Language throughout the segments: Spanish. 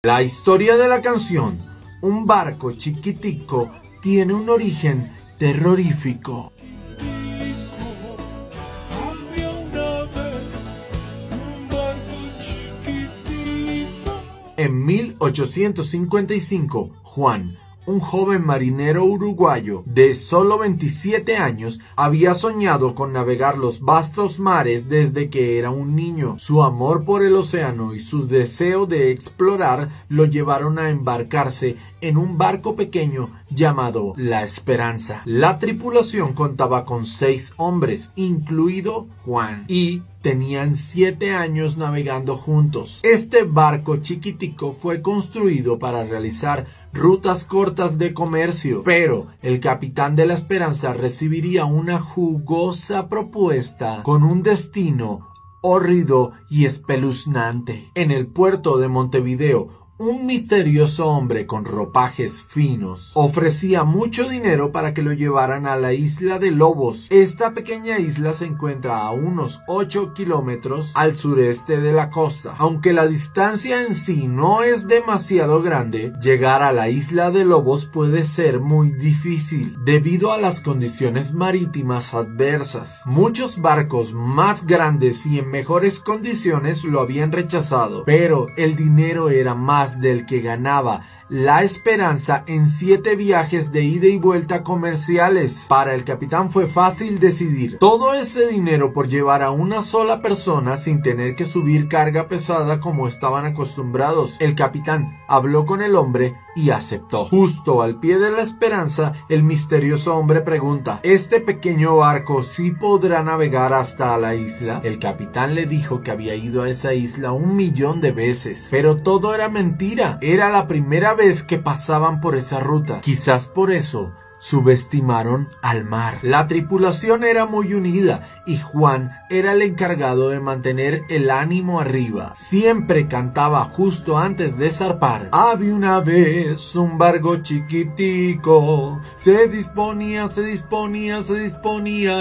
La historia de la canción, Un barco chiquitico, tiene un origen terrorífico. En 1855, Juan, un joven marinero uruguayo de solo 27 años, había soñado con navegar los vastos mares desde que era un niño. Su amor por el océano y su deseo de explorar lo llevaron a embarcarse en un barco pequeño llamado La Esperanza. La tripulación contaba con 6 hombres, incluido Juan, y tenían 7 años navegando juntos. Este barco chiquitico fue construido para realizar rutas cortas de comercio, pero el capitán de La Esperanza recibiría una jugosa propuesta con un destino hórrido y espeluznante. En el puerto de Montevideo, un misterioso hombre con ropajes finos ofrecía mucho dinero para que lo llevaran a la isla de Lobos. Esta pequeña isla se encuentra a unos 8 kilómetros al sureste de la costa. Aunque la distancia en sí no es demasiado grande, llegar a la isla de Lobos puede ser muy difícil debido a las condiciones marítimas adversas. Muchos barcos más grandes y en mejores condiciones lo habían rechazado, pero el dinero era más del que ganaba La Esperanza en 7 viajes de ida y vuelta comerciales. Para el capitán fue fácil decidir todo ese dinero por llevar a una sola persona sin tener que subir carga pesada como estaban acostumbrados. El capitán habló con el hombre y aceptó. Justo al pie de La Esperanza, el misterioso hombre pregunta: ¿este pequeño barco sí podrá navegar hasta la isla? El capitán le dijo que había ido a esa isla 1.000.000 de veces, pero todo era mentira. Era la primera vez que pasaban por esa ruta. Quizás por eso subestimaron al mar. La tripulación era muy unida y Juan era el encargado de mantener el ánimo arriba. Siempre cantaba justo antes de zarpar: había una vez un barco chiquitico, se disponía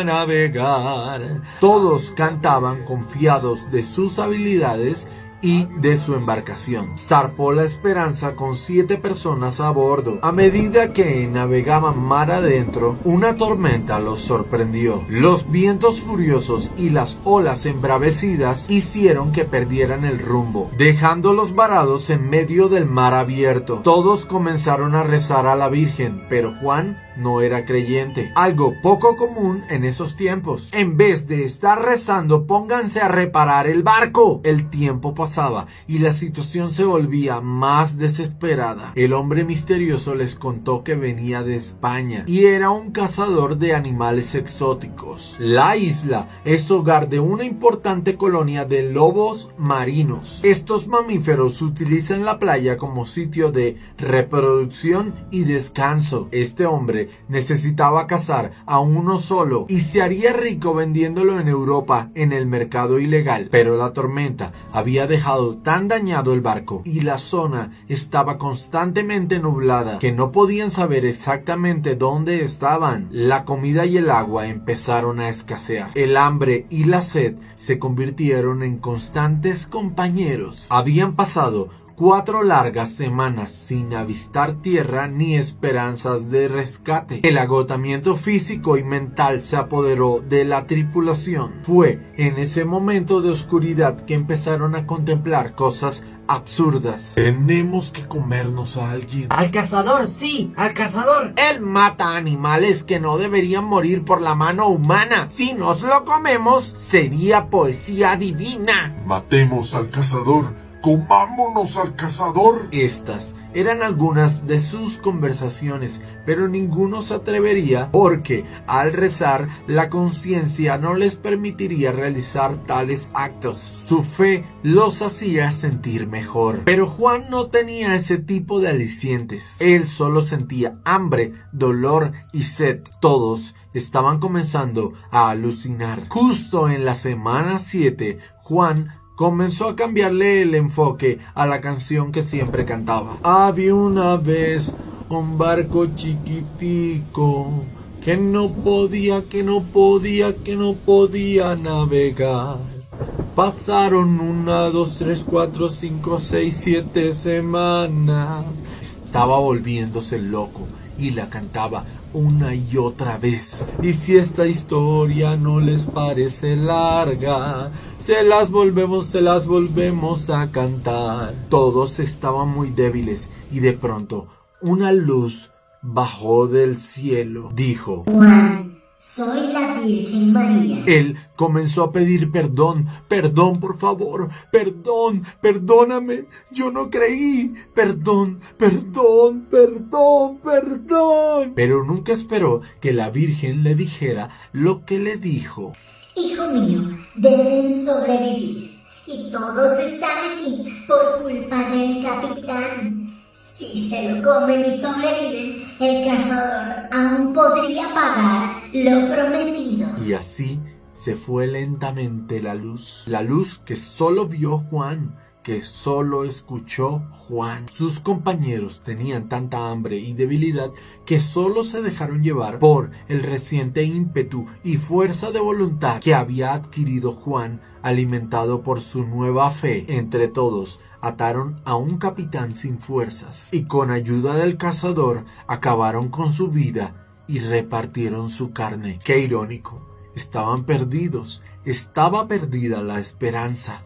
a navegar. Todos cantaban confiados de sus habilidades y de su embarcación. Zarpó La Esperanza con 7 personas a bordo. A medida que navegaban mar adentro, una tormenta los sorprendió. Los vientos furiosos y las olas embravecidas hicieron que perdieran el rumbo, dejándolos varados en medio del mar abierto. Todos comenzaron a rezar a la Virgen, pero Juan no era creyente, algo poco común en esos tiempos. En vez de estar rezando, pónganse a reparar el barco. El tiempo pasaba y la situación se volvía más desesperada. El hombre misterioso les contó que venía de España y era un cazador de animales exóticos. La isla es hogar de una importante colonia de lobos marinos. Estos mamíferos utilizan la playa como sitio de reproducción y descanso. Este hombre necesitaba cazar a uno solo y se haría rico vendiéndolo en Europa en el mercado ilegal, pero la tormenta había dejado tan dañado el barco y la zona estaba constantemente nublada que no podían saber exactamente dónde estaban. La comida y el agua empezaron a escasear. El hambre y la sed se convirtieron en constantes compañeros. Habían pasado 4 largas semanas sin avistar tierra ni esperanzas de rescate. El agotamiento físico y mental se apoderó de la tripulación. Fue en ese momento de oscuridad que empezaron a contemplar cosas absurdas. Tenemos que comernos a alguien. ¡Al cazador! ¡Sí! ¡Al cazador! Él mata animales que no deberían morir por la mano humana. Si nos lo comemos, sería poesía divina. Matemos al cazador. ¡Comámonos al cazador! Estas eran algunas de sus conversaciones, pero ninguno se atrevería porque al rezar la conciencia no les permitiría realizar tales actos. Su fe los hacía sentir mejor. Pero Juan no tenía ese tipo de alicientes. Él solo sentía hambre, dolor y sed. Todos estaban comenzando a alucinar. Justo en la semana 7, Juan comenzó a cambiarle el enfoque a la canción que siempre cantaba. Había una vez un barco chiquitico que no podía navegar. Pasaron 1, 2, 3, 4, 5, 6, 7 semanas. Estaba volviéndose loco y la cantaba una y otra vez. Y si esta historia no les parece larga, se las volvemos a cantar. Todos estaban muy débiles y de pronto una luz bajó del cielo. Dijo: Juan, soy la Virgen María. Él comenzó a pedir perdón. Perdón, por favor. Perdón, perdóname. Yo no creí. Perdón, perdón, perdón, perdón. Pero nunca esperó que la Virgen le dijera lo que le dijo. Hijo mío, deben sobrevivir. Y todos están aquí por culpa del capitán. Si se lo comen y sobreviven, el cazador aún podría pagar lo prometido. Y así se fue lentamente la luz que solo vio Juan, que solo escuchó Juan. Sus compañeros tenían tanta hambre y debilidad que solo se dejaron llevar por el reciente ímpetu y fuerza de voluntad que había adquirido Juan, alimentado por su nueva fe. Entre todos ataron a un capitán sin fuerzas y con ayuda del cazador acabaron con su vida y repartieron su carne. Qué irónico, estaban perdidos, estaba perdida la esperanza.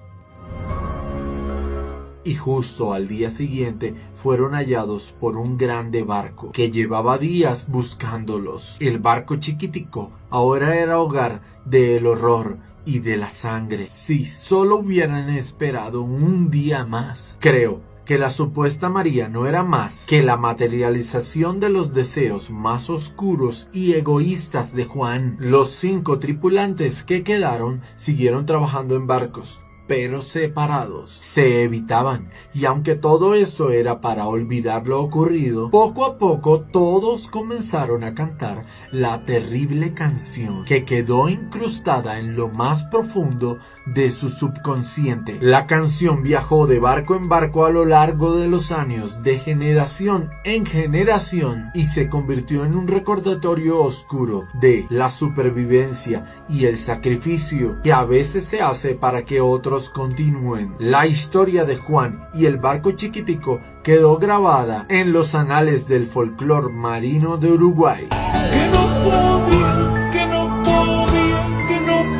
Y justo al día siguiente fueron hallados por un grande barco que llevaba días buscándolos. El barco chiquitico ahora era hogar del horror y de la sangre. Si solo hubieran esperado un día más. Creo que la supuesta María no era más que la materialización de los deseos más oscuros y egoístas de Juan. Los 5 tripulantes que quedaron siguieron trabajando en barcos, pero separados. Se evitaban, y aunque todo esto era para olvidar lo ocurrido, poco a poco todos comenzaron a cantar la terrible canción que quedó incrustada en lo más profundo de su subconsciente. La canción viajó de barco en barco a lo largo de los años, de generación en generación, y se convirtió en un recordatorio oscuro de la supervivencia y el sacrificio que a veces se hace para que otros continúen. La historia de Juan y el barco chiquitico quedó grabada en los anales del folclore marino de Uruguay. Que no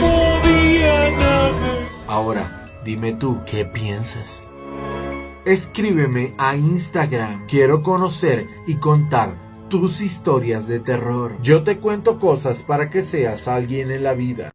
podía navegar. Ahora, dime tú, ¿qué piensas? Escríbeme a Instagram. Quiero conocer y contar tus historias de terror. Yo te cuento cosas para que seas alguien en la vida.